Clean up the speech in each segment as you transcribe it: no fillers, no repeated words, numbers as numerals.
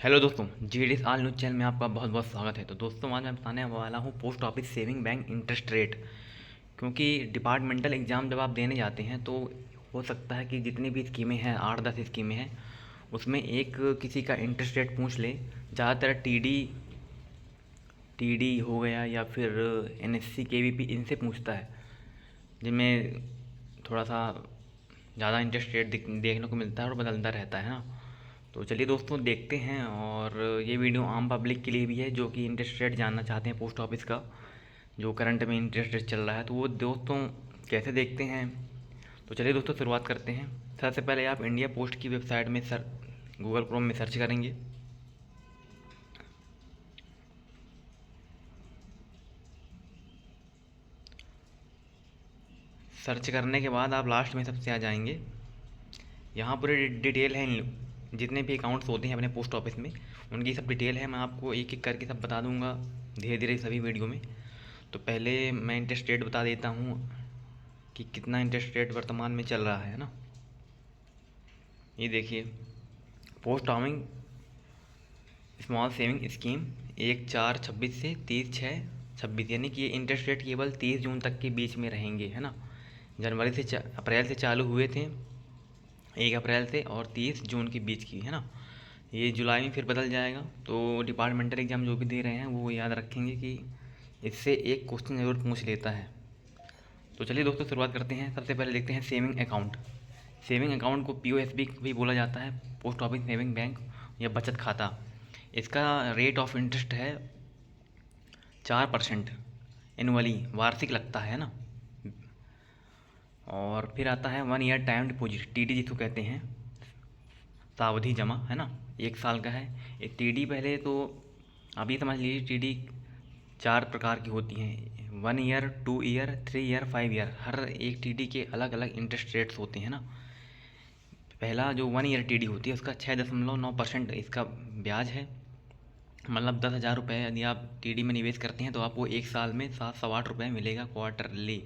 Hello दोस्तों, GDS all news channel में आपका बहुत बहुत स्वागत है। तो दोस्तों, आज मैं बताने वाला हूँ post office saving bank interest rate. क्योंकि डिपार्टमेंटल एग्ज़ाम जब आप देने जाते हैं तो हो सकता है कि जितनी भी स्कीमें हैं, 8-10 स्कीमें हैं, उसमें एक किसी का इंटरेस्ट रेट पूछ ले। ज़्यादातर टीडी हो गया या फिर एनएससी केवीपी इनसे पूछता है, जिनमें थोड़ा सा ज़्यादा इंटरेस्ट रेट देखने को मिलता है और बदलता रहता है ना। तो चलिए दोस्तों, देखते हैं। और ये वीडियो आम पब्लिक के लिए भी है जो कि इंटरेस्ट रेट जानना चाहते हैं पोस्ट ऑफिस का, जो करंट में इंटरेस्ट रेट चल रहा है, तो वो दोस्तों कैसे देखते हैं। तो चलिए दोस्तों, शुरुआत करते हैं। सबसे पहले आप इंडिया पोस्ट की वेबसाइट में गूगल क्रोम में सर्च करेंगे। सर्च करने के बाद आप लास्ट में सबसे आ जाएंगे। यहाँ पूरी डिटेल है, जितने भी अकाउंट्स होते हैं अपने पोस्ट ऑफिस में उनकी सब डिटेल है। मैं आपको एक एक करके सब बता दूंगा धीरे धीरे सभी वीडियो में। तो पहले मैं इंटरेस्ट रेट बता देता हूँ कि कितना इंटरेस्ट रेट वर्तमान में चल रहा है ना। ये देखिए, post office small saving scheme 1/4/26 से 30/6/26, यानी कि ये इंटरेस्ट रेट केवल 30 जून तक के बीच में रहेंगे, है ना। अप्रैल से चालू हुए थे, 1 अप्रैल से, और 30 जून के बीच की, है ना। ये जुलाई में फिर बदल जाएगा। तो डिपार्टमेंटल एग्ज़ाम जो भी दे रहे हैं वो याद रखेंगे कि इससे एक क्वेश्चन ज़रूर पूछ लेता है। तो चलिए दोस्तों, शुरुआत करते हैं। सबसे पहले देखते हैं सेविंग अकाउंट। सेविंग अकाउंट को पीओएसबी भी बोला जाता है, पोस्ट ऑफिस सेविंग बैंक या बचत खाता। इसका रेट ऑफ इंटरेस्ट है 4% एनुअली, वार्षिक लगता है ना। और फिर आता है 1 ईयर टाइम डिपॉजिट, टीडी जिसको कहते हैं, सावधि जमा, है ना। 1 साल का है एक टीडी। पहले तो आप ये समझ लीजिए, टीडी 4 प्रकार की होती हैं: 1 ईयर, 2 ईयर, 3 ईयर, 5 ईयर। हर एक टीडी के अलग अलग इंटरेस्ट रेट्स होते हैं ना। पहला जो 1 ईयर टीडी होती है उसका 6.9% इसका ब्याज है। मतलब 10,000 रुपये यदि आप टीडी में निवेश करते हैं तो आपको 1 साल में 708 रुपये मिलेगा क्वार्टरली।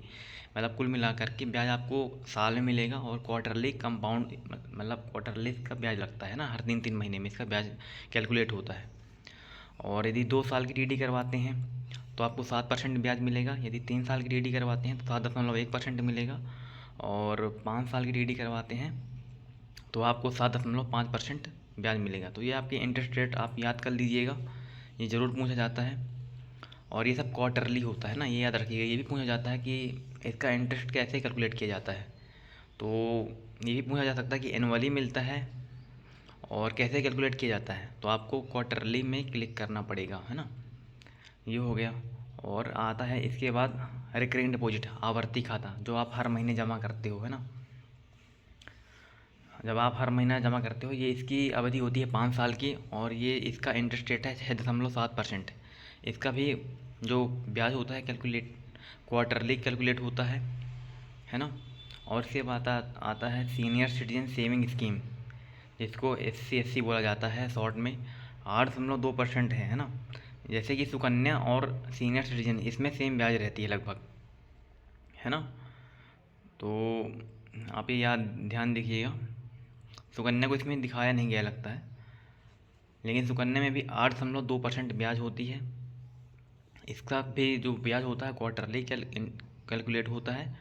मतलब कुल मिलाकर के ब्याज आपको साल में मिलेगा, और क्वार्टरली कंपाउंड, मतलब क्वार्टरली इसका ब्याज लगता है ना, हर 3-3 महीने में इसका ब्याज कैलकुलेट होता है। और यदि 2 साल की टीडी करवाते हैं तो आपको 7% ब्याज मिलेगा। यदि 3 साल की टीडी करवाते हैं तो 7.1% मिलेगा। और 5 साल की टीडी करवाते हैं तो आपको 7.5% ब्याज मिलेगा। तो ये आपके इंटरेस्ट रेट आप याद कर लीजिएगा, ये ज़रूर पूछा जाता है। और ये सब क्वार्टरली होता है ना, ये याद रखिएगा। ये भी पूछा जाता है कि इसका इंटरेस्ट कैसे कैलकुलेट किया जाता है। तो ये भी पूछा जा सकता है कि एनुअली मिलता है और कैसे कैलकुलेट किया जाता है। तो आपको क्वार्टरली में क्लिक करना पड़ेगा, है ना। ये हो गया। और आता है इसके बाद रिकरिंग डिपॉजिट, आवर्ती खाता, जो आप हर महीने जमा करते हो, है ना। जब आप हर महीना जमा करते हो, ये इसकी अवधि होती है 5 साल की, और ये इसका इंटरेस्ट रेट है 6.7%। इसका भी जो ब्याज होता है कैलकुलेट क्वार्टरली कैलकुलेट होता है ना। और इसके बाद आता है सीनियर सिटीजन सेविंग स्कीम, जिसको SC बोला जाता है शॉर्ट में। 8.2% है ना। जैसे कि सुकन्या और सीनियर सिटीजन, इसमें सेम ब्याज रहती है लगभग, है ना। तो आप ये याद ध्यान दीजिएगा। सुकन्या को इसमें दिखाया नहीं गया लगता है, लेकिन सुकन्या में भी 8.2% ब्याज होती है। इसका भी जो ब्याज होता है क्वार्टरली कैलकुलेट होता है,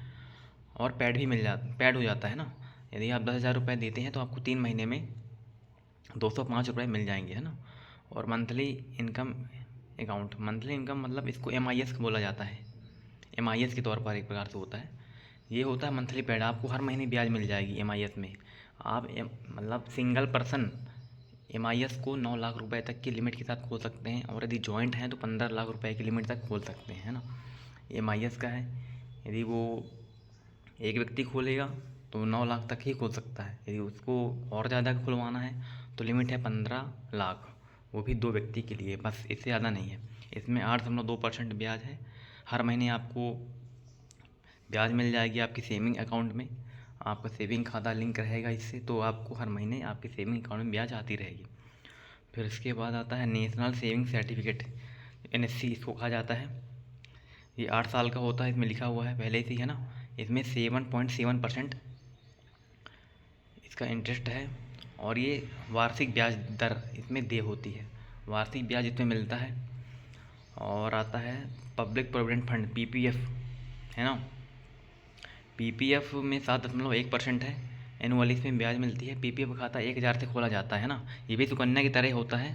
और पैड हो जाता है ना। यदि आप 10,000 रुपये देते हैं तो आपको 3 महीने में 205 रुपये मिल जाएंगे, है ना। और monthly income account, monthly income मतलब इसको MIS बोला जाता है। MIS के तौर पर एक प्रकार से होता है। ये होता है मंथली पैड, आपको हर महीने ब्याज मिल जाएगी MIS में। आप मतलब सिंगल पर्सन MIS को 9 लाख रुपए तक की लिमिट के साथ खोल सकते हैं, और यदि जॉइंट हैं तो 15 लाख रुपए की लिमिट तक खोल सकते हैं, है ना। MIS का है। यदि वो एक व्यक्ति खोलेगा तो 9 लाख तक ही खोल सकता है। यदि उसको और ज़्यादा खुलवाना है तो लिमिट है 15 लाख, वो भी 2 व्यक्ति के लिए, बस, इससे ज़्यादा नहीं है। इसमें 8.2% ब्याज है। हर महीने आपको ब्याज मिल जाएगी आपकी सेविंग अकाउंट में। आपका सेविंग खाता लिंक रहेगा इससे, तो आपको हर महीने आपके सेविंग अकाउंट में ब्याज आती रहेगी। फिर इसके बाद आता है नेशनल सेविंग सर्टिफिकेट, NSC इसको कहा जाता है। ये 8 साल का होता है, इसमें लिखा हुआ है पहले से ही, है ना। इसमें 7.7% इसका इंटरेस्ट है। और ये वार्षिक ब्याज दर इसमें देय होती है, वार्षिक ब्याज इसमें मिलता है। और आता है पब्लिक प्रोविडेंट फंड पीपीएफ, है ना। पीपीएफ में 7.1% है, एनुअली इसमें ब्याज मिलती है। पीपीएफ खाता 1,000 से खोला जाता है ना, ये भी सुकन्या की तरह होता है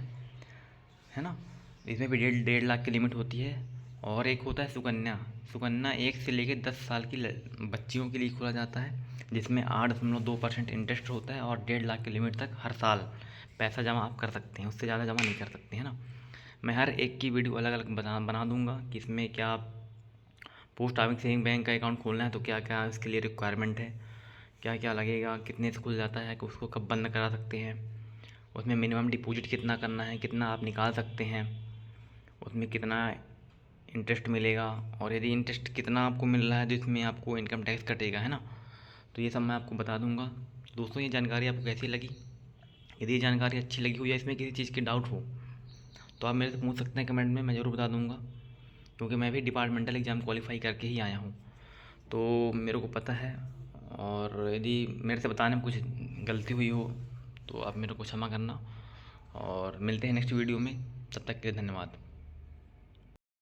ना। इसमें भी 1.5 लाख की लिमिट होती है। और एक होता है सुकन्या, सुकन्या 1 से लेकर 10 साल की बच्चियों के लिए खोला जाता है, जिसमें 8.2% इंटरेस्ट होता है और 1.5 लाख की लिमिट तक हर साल पैसा जमा आप कर सकते हैं, उससे ज़्यादा जमा नहीं कर सकते, है ना। मैं हर एक की वीडियो अलग अलग बना दूंगा कि इसमें क्या पोस्ट ऑफिस सेविंग बैंक का अकाउंट खोलना है तो क्या क्या इसके लिए रिक्वायरमेंट है, क्या क्या लगेगा, कितने से खुल जाता है, कि उसको कब बंद करा सकते हैं, उसमें मिनिमम डिपॉजिट कितना करना है, कितना आप निकाल सकते हैं, उसमें कितना इंटरेस्ट मिलेगा, और यदि इंटरेस्ट कितना आपको मिल रहा है तो इसमें आपको इनकम टैक्स कटेगा, है ना। तो ये सब मैं आपको बता दूंगा। दोस्तों, ये जानकारी आपको कैसी लगी? यदि ये जानकारी अच्छी लगी हो या इसमें किसी चीज़ की डाउट हो तो आप मेरे से पूछ सकते हैं कमेंट में, मैं ज़रूर बता दूंगा, क्योंकि मैं भी डिपार्टमेंटल एग्ज़ाम क्वालिफाई करके ही आया हूँ, तो मेरे को पता है। और यदि मेरे से बताने में कुछ गलती हुई हो तो आप मेरे को क्षमा करना, और मिलते हैं नेक्स्ट वीडियो में। तब तक के लिए धन्यवाद।